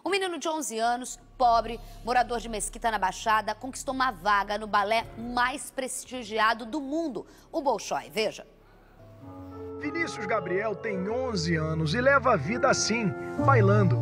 O menino de 11 anos, pobre, morador de Mesquita na Baixada, conquistou uma vaga no balé mais prestigiado do mundo, o Bolshoi. Veja. Vinícius Gabriel tem 11 anos e leva a vida assim, bailando.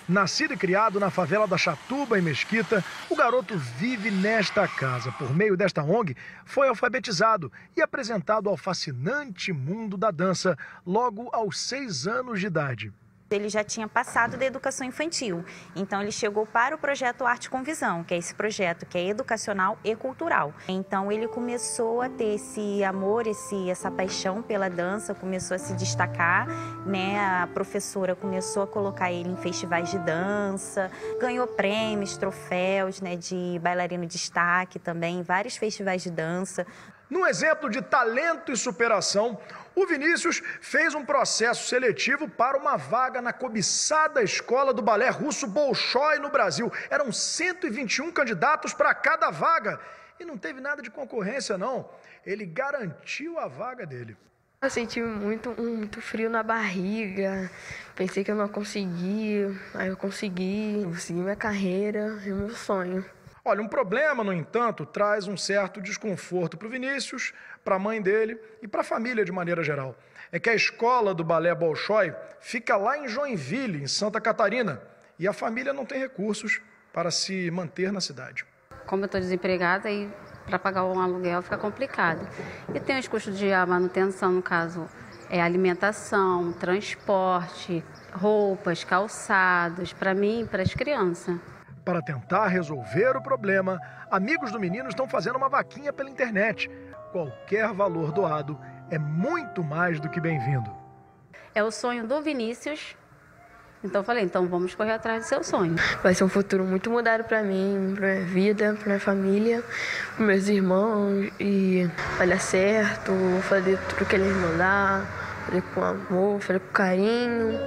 Nascido e criado na favela da Chatuba, em Mesquita, o garoto vive nesta casa. Por meio desta ONG, foi alfabetizado e apresentado ao fascinante mundo da dança logo aos 6 anos de idade. Ele já tinha passado da educação infantil, então ele chegou para o projeto Arte com Visão, que é esse projeto que é educacional e cultural. Então ele começou a ter esse amor, essa paixão pela dança, começou a se destacar, né? A professora começou a colocar ele em festivais de dança, ganhou prêmios, troféus, né, de bailarino de destaque também, em vários festivais de dança. Num exemplo de talento e superação, o Vinícius fez um processo seletivo para uma vaga na cobiçada escola do balé russo Bolshoi no Brasil. Eram 121 candidatos para cada vaga e não teve nada de concorrência, não. Ele garantiu a vaga dele. Eu senti muito frio na barriga, pensei que eu não conseguia, aí eu consegui minha carreira e meu sonho. Olha, um problema, no entanto, traz um certo desconforto para o Vinícius, para a mãe dele e para a família de maneira geral. É que a escola do balé Bolshoi fica lá em Joinville, em Santa Catarina, e a família não tem recursos para se manter na cidade. Como eu estou desempregada, e para pagar um aluguel fica complicado. E tem os custos de manutenção, no caso, alimentação, transporte, roupas, calçados, para mim e para as crianças. Para tentar resolver o problema, amigos do menino estão fazendo uma vaquinha pela internet. Qualquer valor doado é muito mais do que bem-vindo. É o sonho do Vinícius, então eu falei, então vamos correr atrás do seu sonho. Vai ser um futuro muito mudado para mim, para minha vida, para minha família, para meus irmãos, e vai dar certo, fazer tudo que eles mandar, fazer com amor, fazer com carinho.